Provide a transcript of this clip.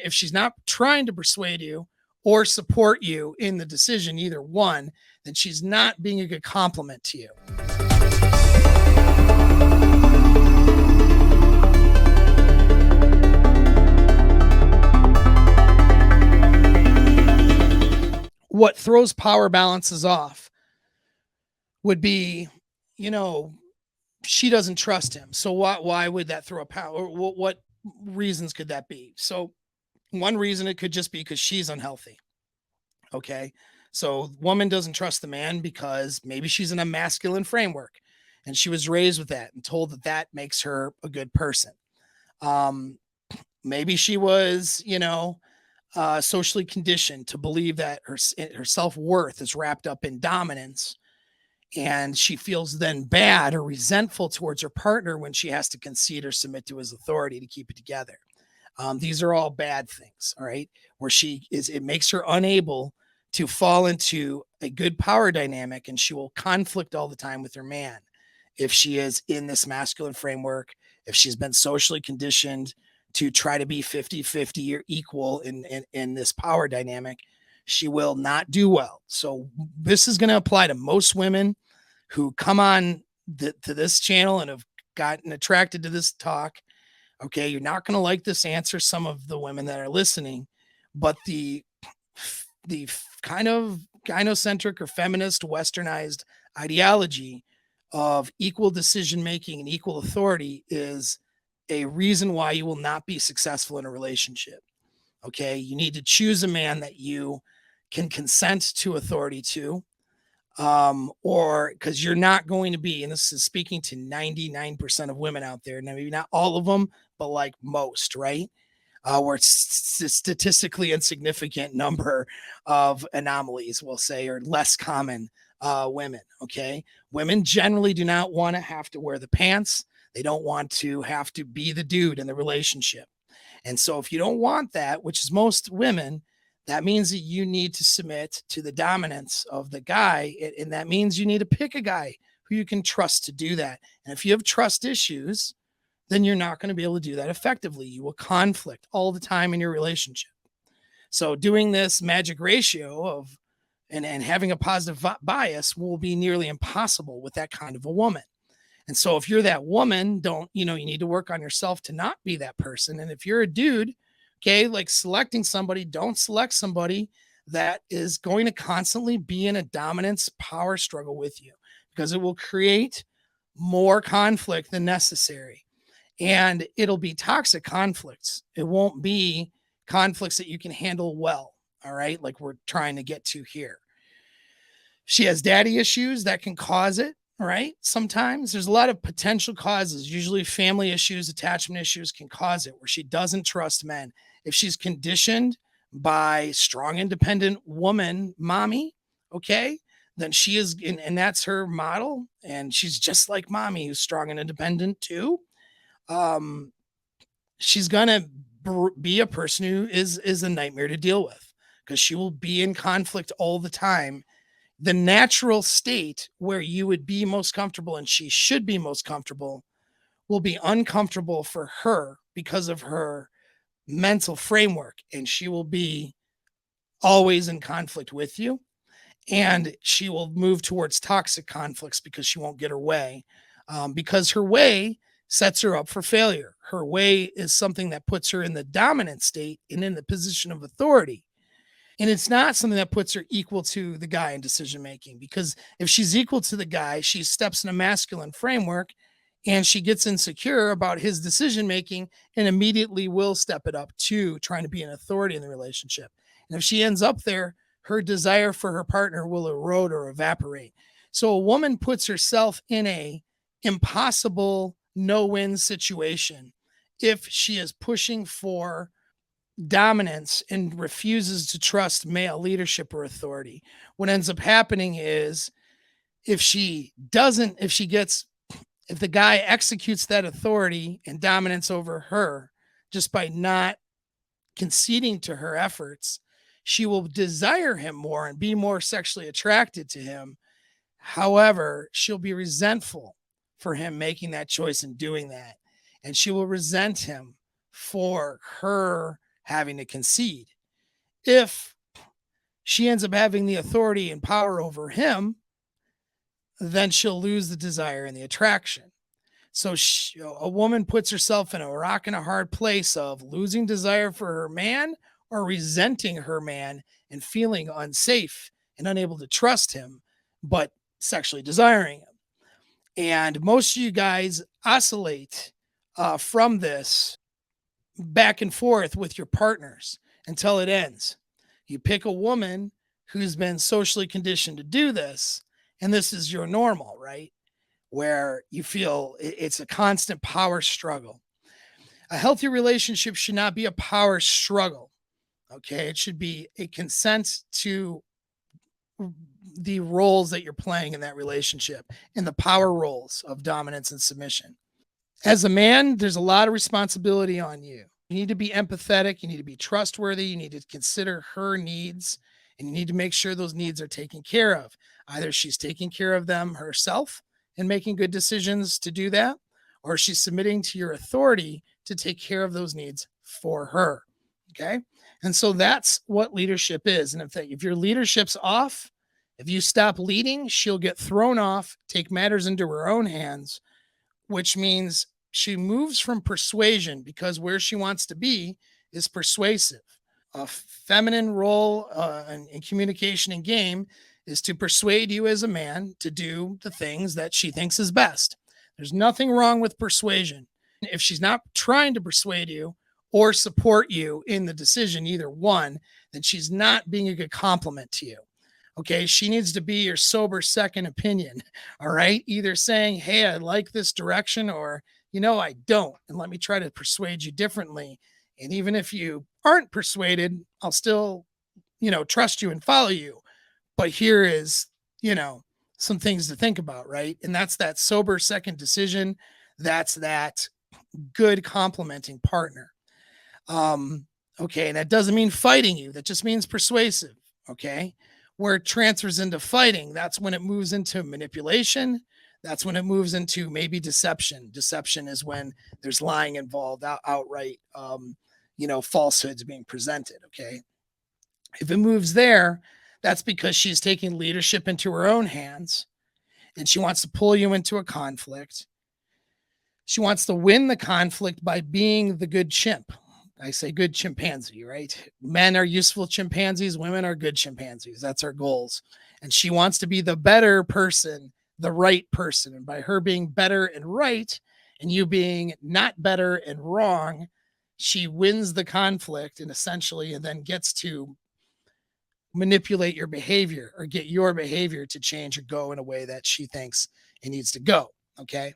if she's not trying to persuade you or support you in the decision, either one, then she's not being a good compliment to you. What throws power balances off would be, she doesn't trust him. So why would that throw a power? What reasons could that be? So one reason, it could just be because she's unhealthy. Okay. So woman doesn't trust the man because maybe she's in a masculine framework and she was raised with that and told that that makes her a good person. Maybe she was, socially conditioned to believe that her self-worth is wrapped up in dominance, and she feels then bad or resentful towards her partner when she has to concede or submit to his authority to keep it together. These are all bad things, all right, where it makes her unable to fall into a good power dynamic, and she will conflict all the time with her man. If she is in this masculine framework, if she's been socially conditioned to try to be 50-50 or equal in this power dynamic, she will not do well. So this is going to apply to most women who come on to this channel and have gotten attracted to this talk. Okay, you're not going to like this answer, some of the women that are listening, but the kind of gynocentric or feminist westernized ideology of equal decision making and equal authority is a reason why you will not be successful in a relationship. Okay, you need to choose a man that you can consent to authority to, or because you're not going to be, and this is speaking to 99% of women out there, now maybe not all of them, but like most, right? Where it's statistically insignificant number of anomalies, we'll say, or less common women. Okay, women generally do not want to have to wear the pants. They don't want to have to be the dude in the relationship. And so if you don't want that, which is most women, that means that you need to submit to the dominance of the guy. And that means you need to pick a guy who you can trust to do that. And if you have trust issues, then you're not going to be able to do that effectively. You will conflict all the time in your relationship. So doing this magic ratio of and having a positive bias will be nearly impossible with that kind of a woman. And so if you're that woman, you need to work on yourself to not be that person. And if you're a dude, okay, like selecting somebody, don't select somebody that is going to constantly be in a dominance power struggle with you, because it will create more conflict than necessary. And it'll be toxic conflicts. It won't be conflicts that you can handle well. All right. Like we're trying to get to here. She has daddy issues that can cause it. Right. Sometimes there's a lot of potential causes. Usually family issues, attachment issues can cause it, where she doesn't trust men. If she's conditioned by strong, independent woman, mommy, okay, then she is, and that's her model. And she's just like mommy, who's strong and independent too. She's going to be a person who is a nightmare to deal with, because she will be in conflict all the time. The natural state where you would be most comfortable and she should be most comfortable will be uncomfortable for her because of her mental framework. And she will be always in conflict with you. And she will move towards toxic conflicts because she won't get her way, because her way sets her up for failure. Her way is something that puts her in the dominant state and in the position of authority. And it's not something that puts her equal to the guy in decision making, because if she's equal to the guy, she steps in a masculine framework and she gets insecure about his decision making and immediately will step it up to trying to be an authority in the relationship. And if she ends up there, her desire for her partner will erode or evaporate. So a woman puts herself in a impossible no-win situation if she is pushing for dominance and refuses to trust male leadership or authority. What ends up happening is if the guy executes that authority and dominance over her just by not conceding to her efforts, she will desire him more and be more sexually attracted to him. However, she'll be resentful for him making that choice and doing that. And she will resent him for her having to concede. If she ends up having the authority and power over him, then she'll lose the desire and the attraction. So a woman puts herself in a rock and a hard place of losing desire for her man or resenting her man and feeling unsafe and unable to trust him, but sexually desiring him. And most of you guys oscillate from this back and forth with your partners until it ends. You pick a woman who's been socially conditioned to do this, and this is your normal, right? Where you feel it's a constant power struggle. A healthy relationship should not be a power struggle. Okay. It should be a consent to the roles that you're playing in that relationship and the power roles of dominance and submission. As a man, there's a lot of responsibility on you. You need to be empathetic. You need to be trustworthy. You need to consider her needs, and you need to make sure those needs are taken care of. Either she's taking care of them herself and making good decisions to do that, or she's submitting to your authority to take care of those needs for her. Okay. And so that's what leadership is. And if your leadership's off, if you stop leading, she'll get thrown off, take matters into her own hands, which means she moves from persuasion because where she wants to be is persuasive. A feminine role in communication and game is to persuade you as a man to do the things that she thinks is best. There's nothing wrong with persuasion. If she's not trying to persuade you or support you in the decision, either one, then she's not being a good compliment to you. Okay. She needs to be your sober second opinion. All right. Either saying, hey, I like this direction, or, I don't. And let me try to persuade you differently. And even if you aren't persuaded, I'll still, trust you and follow you. But here is, some things to think about. Right. And that's that sober second decision. That's that good complementing partner. Okay. And that doesn't mean fighting you. That just means persuasive. Okay. Where it transfers into fighting, that's when it moves into manipulation. That's when it moves into maybe deception. Deception is when there's lying involved, outright, falsehoods being presented. Okay. If it moves there, that's because she's taking leadership into her own hands and she wants to pull you into a conflict. She wants to win the conflict by being the good chimp. I say good chimpanzee, right? Men are useful chimpanzees. Women are good chimpanzees. That's our goals. And she wants to be the better person, the right person. And by her being better and right, and you being not better and wrong, she wins the conflict and then gets to manipulate your behavior or get your behavior to change or go in a way that she thinks it needs to go. Okay.